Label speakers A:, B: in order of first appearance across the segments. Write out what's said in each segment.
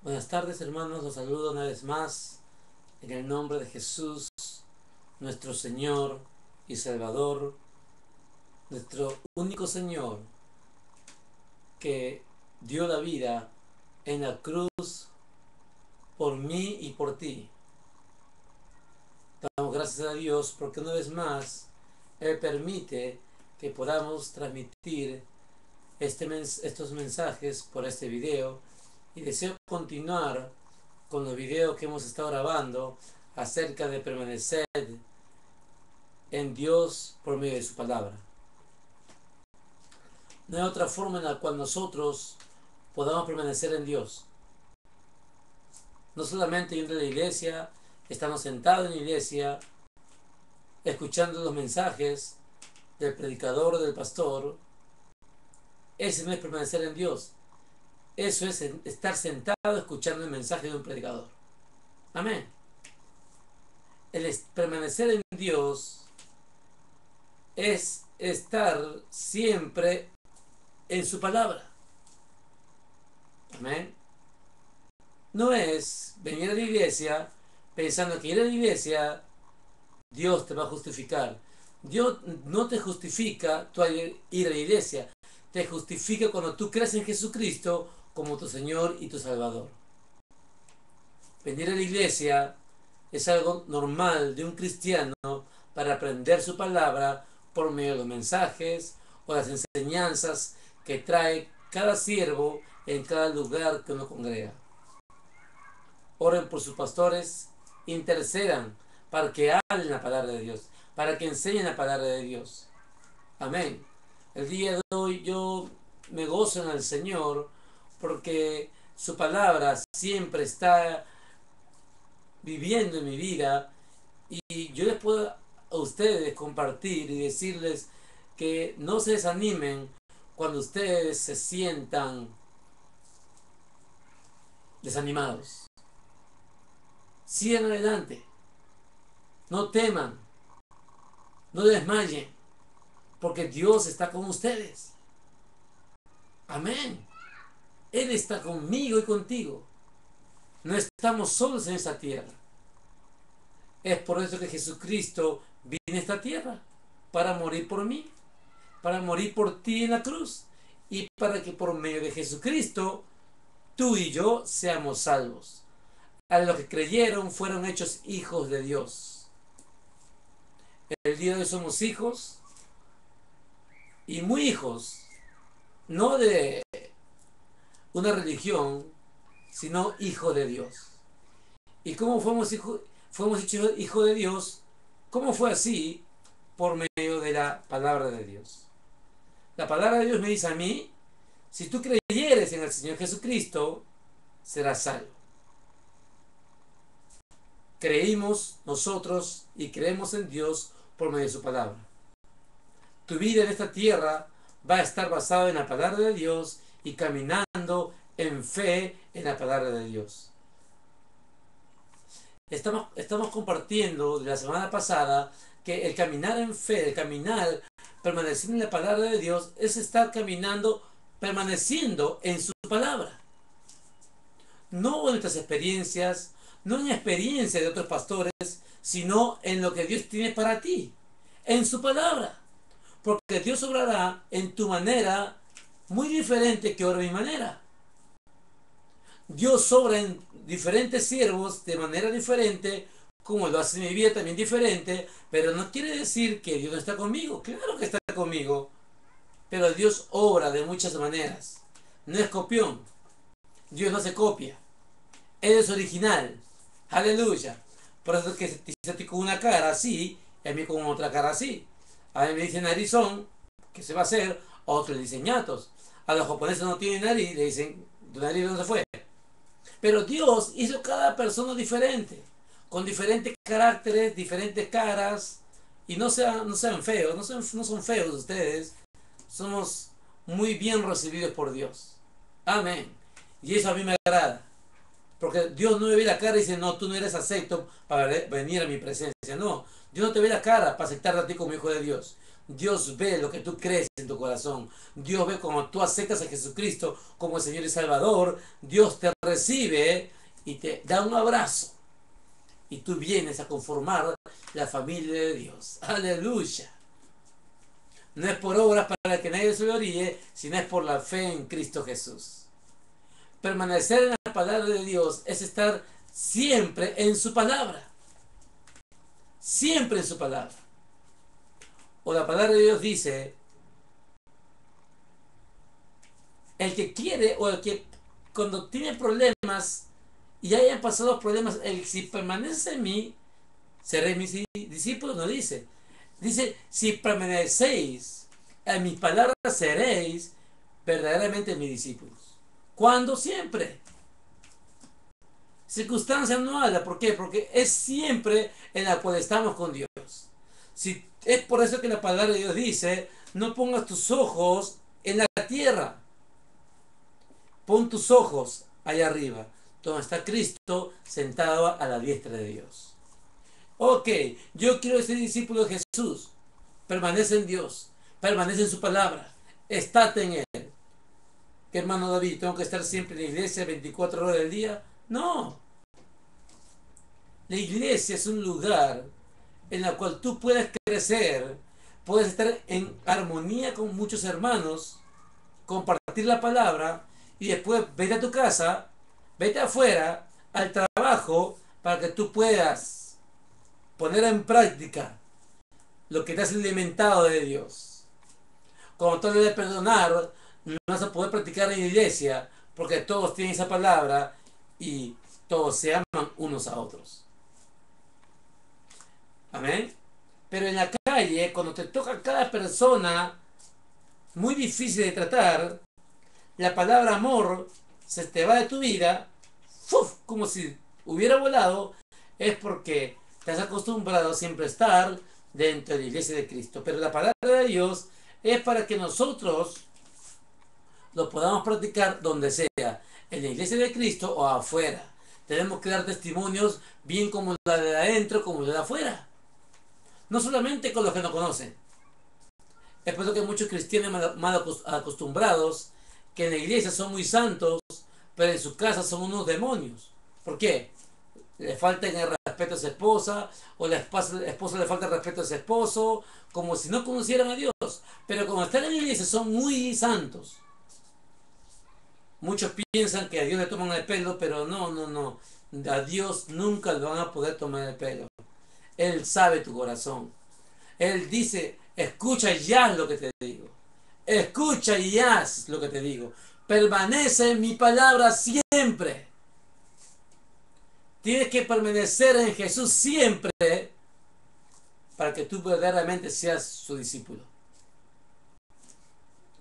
A: Buenas tardes, hermanos, los saludo una vez más en el nombre de Jesús, nuestro Señor y Salvador, nuestro único Señor que dio la vida en la cruz por mí y por ti. Damos gracias a Dios porque una vez más Él permite que podamos transmitir estos mensajes por este video, y deseo continuar con los videos que hemos estado grabando acerca de permanecer en Dios por medio de su palabra. No hay otra forma en la cual nosotros podamos permanecer en Dios. No solamente yendo a la iglesia, estamos sentados en la iglesia, escuchando los mensajes del predicador o del pastor. Ese no es permanecer en Dios. Eso es estar sentado escuchando el mensaje de un predicador. Amén. Permanecer en Dios es estar siempre en su palabra. Amén. No es venir a la iglesia pensando que ir a la iglesia Dios te va a justificar. Dios no te justifica tu ir a la iglesia. Te justifica cuando tú crees en Jesucristo como tu Señor y tu Salvador. Venir a la iglesia es algo normal de un cristiano para aprender su palabra por medio de los mensajes o las enseñanzas que trae cada siervo en cada lugar que uno congrega. Oren por sus pastores, intercedan para que hablen la palabra de Dios, para que enseñen la palabra de Dios. Amén. El día de hoy yo me gozo en el Señor porque su palabra siempre está viviendo en mi vida, y yo les puedo a ustedes compartir y decirles que no se desanimen cuando ustedes se sientan desanimados. Sigan adelante, no teman, no desmayen, porque Dios está con ustedes. Amén. Él está conmigo y contigo. No estamos solos en esta tierra. Es por eso que Jesucristo vino a esta tierra, para morir por mí, para morir por ti en la cruz, y para que por medio de Jesucristo tú y yo seamos salvos. A los que creyeron fueron hechos hijos de Dios. El día de hoy somos hijos, y muy hijos, no de una religión, sino hijos de Dios. ¿Y cómo fuimos hechos hijos de Dios? ¿Cómo fue así? Por medio de la palabra de Dios. La palabra de Dios me dice a mí: si tú creyeres en el Señor Jesucristo, serás salvo. Creímos nosotros y creemos en Dios por medio de su palabra. Tu vida en esta tierra va a estar basada en la palabra de Dios y caminando en fe en la palabra de Dios. Estamos compartiendo de la semana pasada que el caminar en fe, el caminar permaneciendo en la palabra de Dios, es estar caminando, permaneciendo en su palabra. No en nuestras experiencias, no en la experiencia de otros pastores, sino en lo que Dios tiene para ti, en su palabra. Porque Dios obrará en tu manera muy diferente que obra mi manera. Dios obra en diferentes siervos de manera diferente, como lo hace en mi vida también diferente, pero no quiere decir que Dios no está conmigo. Claro que está conmigo, pero Dios obra de muchas maneras. No es copión. Dios no se copia. Él es original. Aleluya. Por eso es que te dice a ti con una cara así y a mí con otra cara así. A mí me dicen narizón, ¿qué se va a hacer? A otros le dicen ñatos. A los japoneses no tienen nariz, le dicen, ¿tu nariz dónde se fue? Pero Dios hizo cada persona diferente, con diferentes caracteres, diferentes caras, y no sean feos, no son feos ustedes, somos muy bien recibidos por Dios. Amén. Y eso a mí me agrada, porque Dios no me ve la cara y dice: no, tú no eres acepto para venir a mi presencia. No, Dios no te ve la cara para aceptarte a ti como hijo de Dios. Dios ve lo que tú crees en tu corazón. Dios ve cuando tú aceptas a Jesucristo como el Señor y Salvador. Dios te recibe y te da un abrazo. Y tú vienes a conformar la familia de Dios. Aleluya. No es por obras para que nadie se gloríe, sino es por la fe en Cristo Jesús. Permanecer en la palabra de Dios es estar siempre en su palabra. Siempre en su palabra. O la palabra de Dios dice, el que quiere o el que cuando tiene problemas y hayan pasado los problemas, el si permanece en mí, seré mis discípulos, no dice. Dice, si permanecéis en mis palabras, seréis verdaderamente mis discípulos. ¿Cuándo? Siempre. Circunstancia no habla, ¿por qué? Porque es siempre en la cual estamos con Dios. Si, es por eso que la palabra de Dios dice, no pongas tus ojos en la tierra, pon tus ojos allá arriba, donde está Cristo sentado a la diestra de Dios. Ok, yo quiero ser discípulo de Jesús. Permanece en Dios, permanece en su palabra, estate en Él. ¿Qué, hermano David? ¿Tengo que estar siempre en la iglesia 24 horas del día? No. La iglesia es un lugar en el cual tú puedes crecer, puedes estar en armonía con muchos hermanos, compartir la palabra y después vete a tu casa, vete afuera, al trabajo, para que tú puedas poner en práctica lo que te has alimentado de Dios. Cuando tú debes perdonar, no vas a poder practicar en la iglesia, porque todos tienen esa palabra y todos se aman unos a otros. Amén. Pero en la calle, cuando te toca a cada persona muy difícil de tratar, la palabra amor se te va de tu vida, ¡fuf!, como si hubiera volado, es porque te has acostumbrado siempre a estar dentro de la iglesia de Cristo. Pero la palabra de Dios es para que nosotros lo podamos practicar donde sea, en la iglesia de Cristo o afuera. Tenemos que dar testimonios bien como la de adentro como la de afuera. No solamente con los que no conocen. Es por eso que muchos cristianos mal acostumbrados, que en la iglesia son muy santos, pero en su casa son unos demonios. ¿Por qué? Le falta el respeto a su esposa, o la esposa le falta el respeto a su esposo, como si no conocieran a Dios. Pero cuando están en la iglesia son muy santos. Muchos piensan que a Dios le toman el pelo, pero no. A Dios nunca le van a poder tomar el pelo. Él sabe tu corazón. Él dice, escucha y haz lo que te digo. Escucha y haz lo que te digo. Permanece en mi palabra siempre. Tienes que permanecer en Jesús siempre para que tú verdaderamente seas su discípulo.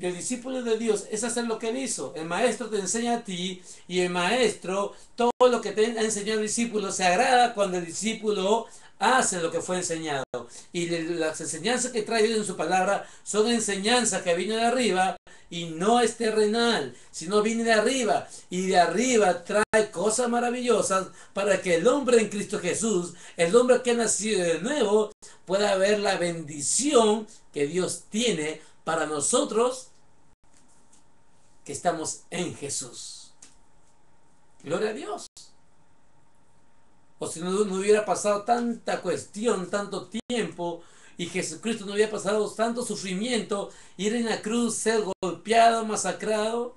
A: Y el discípulo de Dios es hacer lo que Él hizo. El maestro te enseña a ti y el maestro, todo lo que te ha enseñado el discípulo, se agrada cuando el discípulo hace lo que fue enseñado. Y las enseñanzas que trae Dios en su palabra son enseñanzas que vienen de arriba y no es terrenal, sino viene de arriba. Y de arriba trae cosas maravillosas para que el hombre en Cristo Jesús, el hombre que ha nacido de nuevo, pueda ver la bendición que Dios tiene para nosotros que estamos en Jesús. Gloria a Dios. O si no hubiera pasado tanta cuestión, tanto tiempo, y Jesucristo no hubiera pasado tanto sufrimiento, ir en la cruz, ser golpeado, masacrado.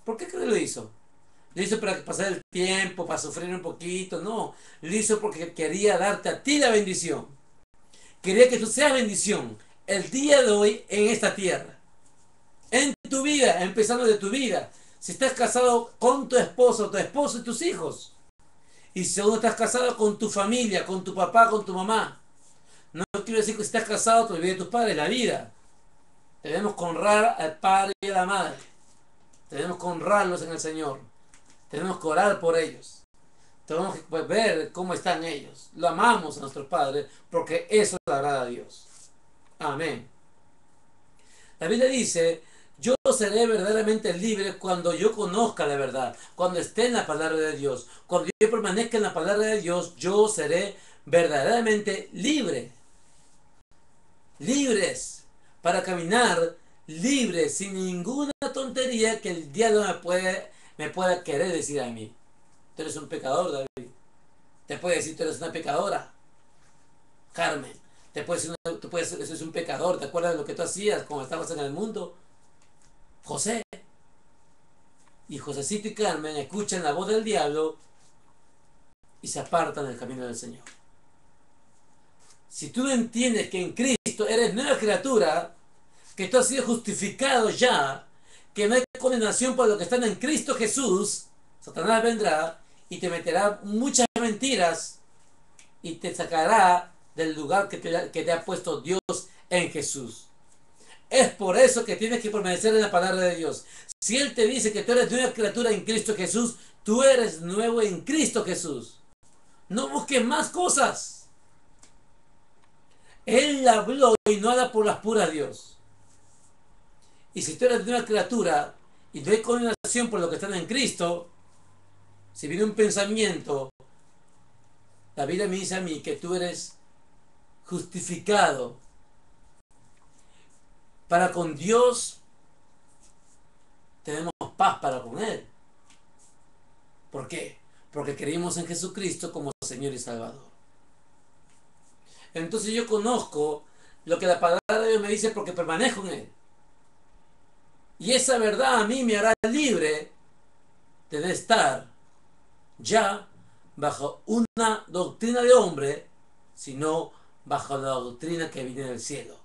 A: ¿Por qué lo hizo? ¿Lo hizo para pasar el tiempo, para sufrir un poquito? No, lo hizo porque quería darte a ti la bendición. Quería que tú seas bendición el día de hoy en esta tierra. En tu vida, empezando de tu vida. Si estás casado con tu esposo y tus hijos. Y si aún estás casado con tu familia, con tu papá, con tu mamá. No quiero decir que si estás casado te olvides de tus padres, la vida. Tenemos que honrar al padre y a la madre. Tenemos que honrarlos en el Señor. Tenemos que orar por ellos. Tenemos que ver cómo están ellos. Lo amamos a nuestros padres porque eso le agrada a Dios. Amén. La Biblia dice, yo seré verdaderamente libre cuando yo conozca la verdad, cuando esté en la palabra de Dios. Cuando yo permanezca en la palabra de Dios, yo seré verdaderamente libre. libres, para caminar libres, sin ninguna tontería que el diablo me pueda querer decir a mí. Tú eres un pecador, David. Te puede decir, tú eres una pecadora, Carmen. Te puede decir, tú puedes, eso es un pecador. ¿Te acuerdas de lo que tú hacías cuando estabas en el mundo? José. Y Josecito y Carmen escuchan la voz del diablo y se apartan del camino del Señor. Si tú no entiendes que en Cristo eres nueva criatura, que tú has sido justificado ya, que no hay condenación por lo que están en Cristo Jesús, Satanás vendrá y te meterá muchas mentiras y te sacará del lugar que te ha puesto Dios en Jesús. Es por eso que tienes que permanecer en la palabra de Dios. Si Él te dice que tú eres nueva criatura en Cristo Jesús, tú eres nuevo en Cristo Jesús. No busques más cosas. Él habló y no habla por las puras, Dios. Y si tú eres nueva criatura y no hay condenación por lo que están en Cristo, si viene un pensamiento, la Biblia me dice a mí que tú eres justificado. Para con Dios tenemos paz para con Él. ¿Por qué? Porque creímos en Jesucristo como Señor y Salvador. Entonces yo conozco lo que la palabra de Dios me dice porque permanezco en Él. Y esa verdad a mí me hará libre de estar ya bajo una doctrina de hombre, sino bajo la doctrina que viene del cielo.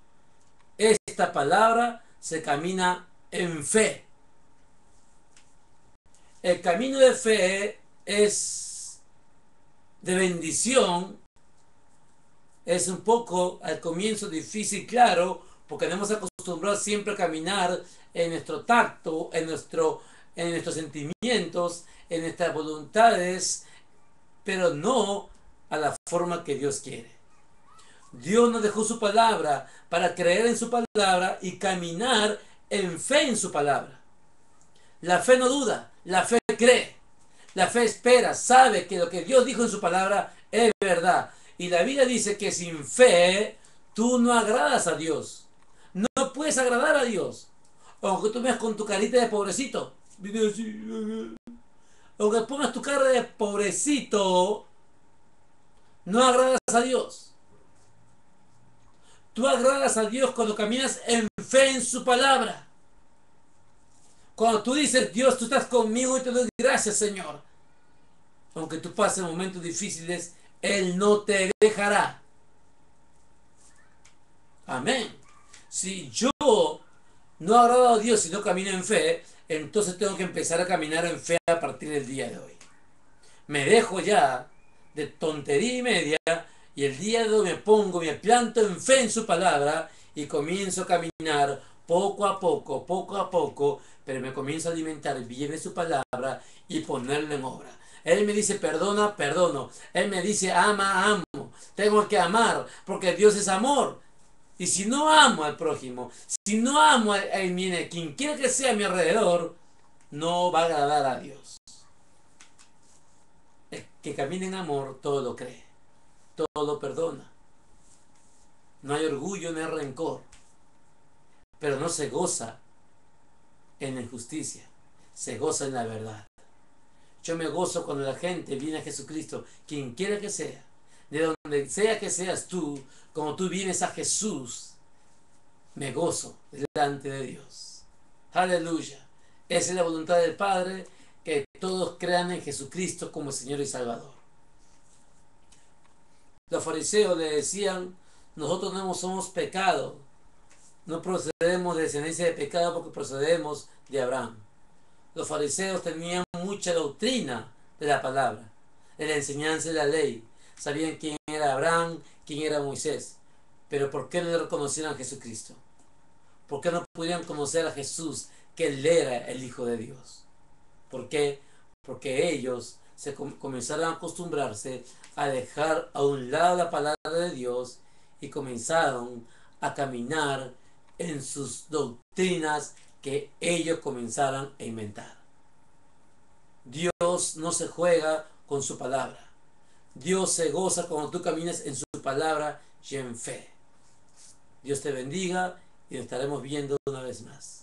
A: Esta palabra se camina en fe. El camino de fe es de bendición. Es un poco al comienzo difícil, claro, porque nos hemos acostumbrado siempre a caminar en nuestro tacto, en nuestros sentimientos, en nuestras voluntades, pero no a la forma que Dios quiere. Dios nos dejó su palabra para creer en su palabra y caminar en fe en su palabra. La fe no duda, la fe cree, la fe espera, sabe que lo que Dios dijo en su palabra es verdad. Y la Biblia dice que sin fe tú no agradas a Dios. No puedes agradar a Dios. Aunque tú veas con tu carita de pobrecito. Aunque pongas tu cara de pobrecito, no agradas a Dios. Tú agradas a Dios cuando caminas en fe en su palabra. Cuando tú dices, Dios, tú estás conmigo y te doy gracias, Señor. Aunque tú pases momentos difíciles, Él no te dejará. Amén. Si yo no agrado a Dios y no camino en fe, entonces tengo que empezar a caminar en fe a partir del día de hoy. Me dejo ya de tontería y media y el día de hoy me planto en fe en su palabra y comienzo a caminar poco a poco, pero me comienzo a alimentar bien de su palabra y ponerlo en obra. Él me dice perdona, perdono. Él me dice ama, amo. Tengo que amar porque Dios es amor. Y si no amo al prójimo, si no amo a quien quiera que sea a mi alrededor, no va a agradar a Dios. El que camina en amor todo lo cree, todo lo perdona. No hay orgullo, no hay rencor. Pero no se goza en la injusticia, se goza en la verdad. Yo me gozo cuando la gente viene a Jesucristo, quien quiera que sea, de donde sea que seas tú, como tú vienes a Jesús, me gozo delante de Dios. Aleluya. Esa es la voluntad del Padre, que todos crean en Jesucristo como Señor y Salvador. Los fariseos le decían, nosotros no somos pecado, no procedemos de descendencia de pecado porque procedemos de Abraham. Los fariseos tenían mucha doctrina de la palabra, de la enseñanza de la ley. Sabían quién era Abraham, quién era Moisés. Pero ¿por qué no le reconocieron a Jesucristo? ¿Por qué no pudieron conocer a Jesús, que Él era el Hijo de Dios? ¿Por qué? Porque ellos comenzaron a acostumbrarse a dejar a un lado la palabra de Dios y comenzaron a caminar en sus doctrinas que ellos comenzaron a inventar. Dios no se juega con su palabra. Dios se goza cuando tú caminas en su palabra y en fe. Dios te bendiga y nos estaremos viendo una vez más.